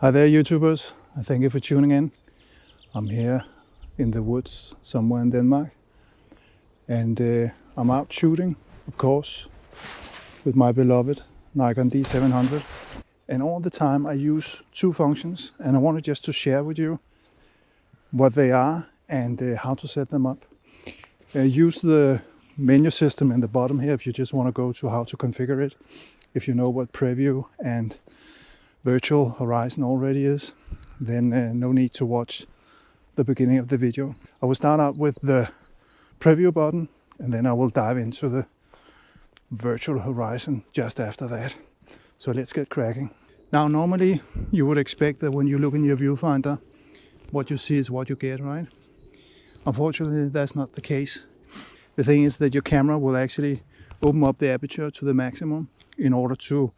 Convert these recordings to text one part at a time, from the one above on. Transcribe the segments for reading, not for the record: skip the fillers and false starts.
Hi there, YouTubers. Thank you for tuning in. I'm here in the woods somewhere in Denmark, and I'm out shooting, of course, with my beloved Nikon D700. And all the time I use two functions, and I wanted just to share with you what they are and how to set them up. Use the menu system in the bottom here if you just want to go to how to configure it, if you know what preview and virtual horizon already is, then no need to watch the beginning of the video. I will start out with the preview button, and then I will dive into the virtual horizon just after that. So let's get cracking. Now, normally you would expect that when you look in your viewfinder, what you see is what you get, right? Unfortunately, that's not the case. The thing is that your camera will actually open up the aperture to the maximum in order to,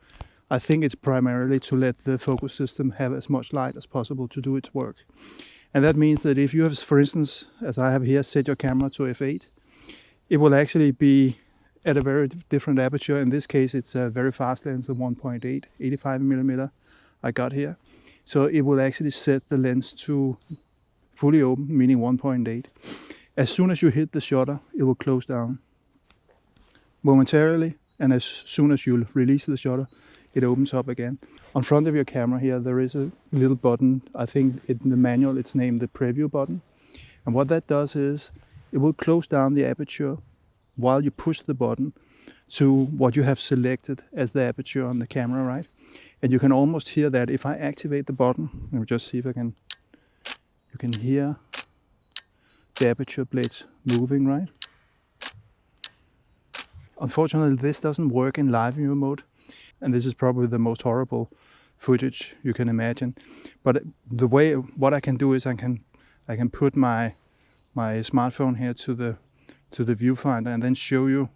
I think it's primarily to let the focus system have as much light as possible to do its work. And that means that if you have, for instance, as I have here, set your camera to f8, it will actually be at a very different aperture. In this case, it's a very fast lens of 1.8, 85mm I got here. So it will actually set the lens to fully open, meaning 1.8. As soon as you hit the shutter, it will close down momentarily, and as soon as you release the shutter, it opens up again. On front of your camera here, there is a little button. I think in the manual it's named the preview button. And what that does is it will close down the aperture while you push the button to what you have selected as the aperture on the camera, right? And you can almost hear that if I activate the button. Let me just see if I can. You can hear the aperture blades moving, right? Unfortunately, this doesn't work in live view mode. And this is probably the most horrible footage you can imagine. But the way, what I can do is I can put my smartphone here to the viewfinder and then show you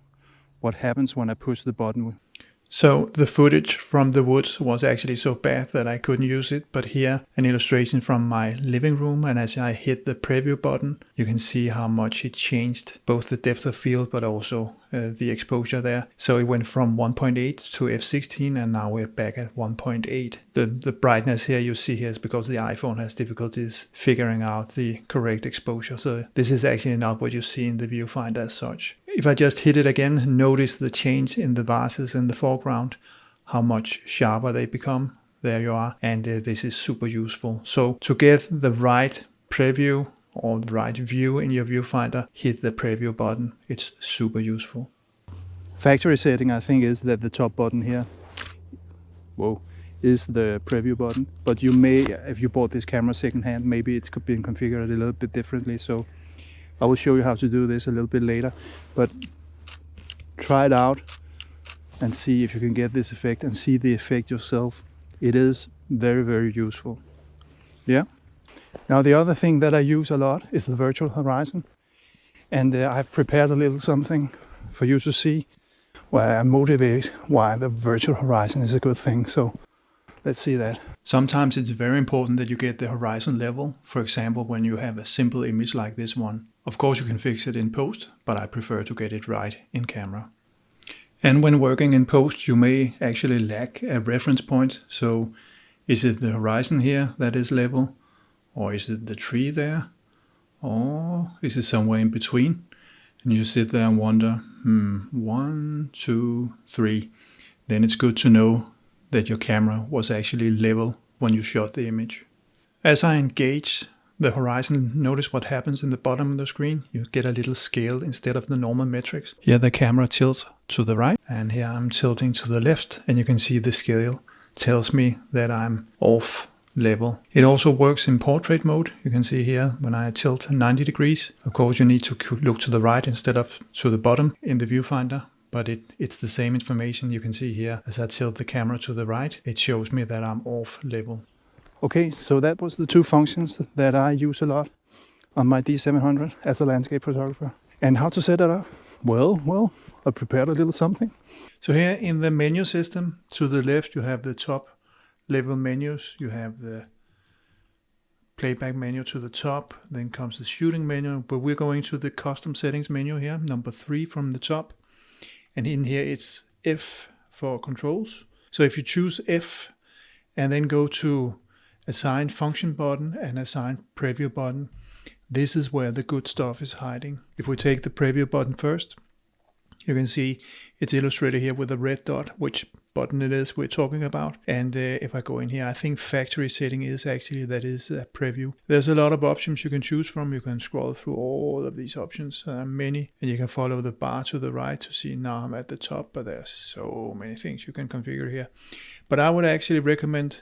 what happens when I push the button. So the footage from the woods was actually so bad that I couldn't use it, but here an illustration from my living room, and as I hit the preview button you can see how much it changed both the depth of field but also the exposure there. So it went from 1.8 to f16 and now we're back at 1.8. The brightness here you see here is because the iPhone has difficulties figuring out the correct exposure, so this is actually not what you see in the viewfinder as such. If I just hit it again, notice the change in the vases in the foreground, how much sharper they become. There you are, and this is super useful. So to get the right preview or the right view in your viewfinder, hit the preview button. It's super useful. Factory setting, I think, is that the top button here, is the preview button. But you may, if you bought this camera secondhand, maybe it's been configured a little bit differently. So I will show you how to do this a little bit later, but try it out and see if you can get this effect and see the effect yourself. It is very, very useful. Yeah. Now the other thing that I use a lot is the virtual horizon, and I've prepared a little something for you to see where I motivate why the virtual horizon is a good thing. So let's see that. Sometimes it's very important that you get the horizon level, for example when you have a simple image like this one. Of course you can fix it in post, but I prefer to get it right in camera. And when working in post you may actually lack a reference point. So is it the horizon here that is level? Or is it the tree there? Or is it somewhere in between? And you sit there and wonder, 1, 2, 3. Then it's good to know that your camera was actually level when you shot the image. As I engage the horizon, notice what happens in the bottom of the screen. You get a little scale instead of the normal metrics. Here the camera tilts to the right, and here I'm tilting to the left, and you can see the scale tells me that I'm off level. It also works in portrait mode. You can see here when I tilt 90 degrees. Of course you need to look to the right instead of to the bottom in the viewfinder, but it's the same information. You can see here as I tilt the camera to the right, it shows me that I'm off level. Okay, so that was the two functions that I use a lot on my D700 as a landscape photographer. And how to set that up? Well, I prepared a little something. So here in the menu system, to the left you have the top level menus. You have the playback menu to the top, then comes the shooting menu, but we're going to the custom settings menu here, number 3 from the top. And in here it's F for controls. So if you choose F and then go to assign function button and assign preview button. This is where the good stuff is hiding. If we take the preview button first, you can see it's illustrated here with a red dot, which button it is we're talking about. And if I go in here, I think factory setting is actually, that is a preview. There's a lot of options you can choose from. You can scroll through all of these options, many, and you can follow the bar to the right to see now I'm at the top, but there's so many things you can configure here. But I would actually recommend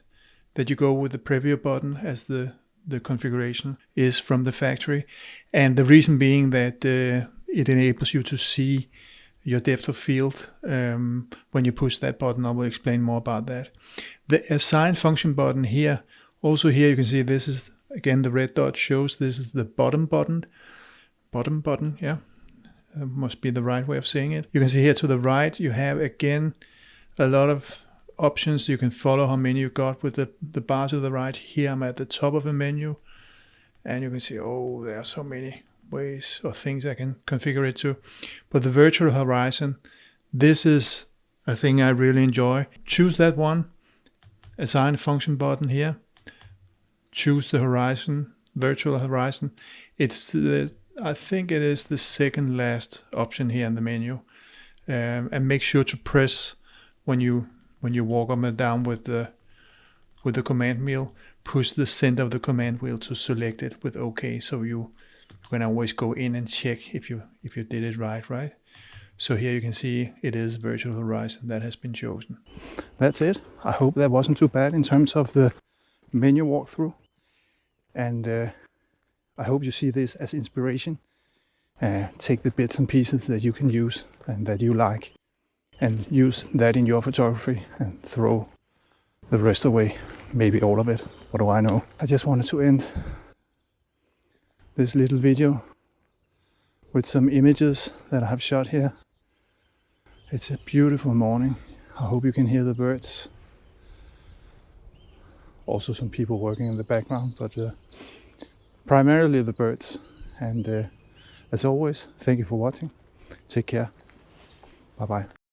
that you go with the preview button as the configuration is from the factory. And the reason being that it enables you to see your depth of field when you push that button. I will explain more about that. The assign function button here, also here you can see this is, again, the red dot shows this is the bottom button, yeah, must be the right way of saying it. You can see here to the right you have, again, a lot of options. You can follow how many you got with the bar to the right. Here I'm at the top of the menu, and you can see, oh, there are so many ways or things I can configure it to. But the virtual horizon, this is a thing I really enjoy. Choose that one, assign function button here, choose the horizon, virtual horizon. It's I think it is the second last option here in the menu, and make sure to press when you walk up and down with the command wheel, push the center of the command wheel to select it with OK, so you can always go in and check if you did it right. So here you can see it is virtual horizon that has been chosen. That's it. I hope that wasn't too bad in terms of the menu walkthrough, and I hope you see this as inspiration. Take the bits and pieces that you can use and that you like, and use that in your photography, and throw the rest away, maybe all of it. What do I know? I just wanted to end this little video with some images that I have shot here. It's a beautiful morning. I hope you can hear the birds. Also some people working in the background, but primarily the birds. And as always, thank you for watching. Take care. Bye bye.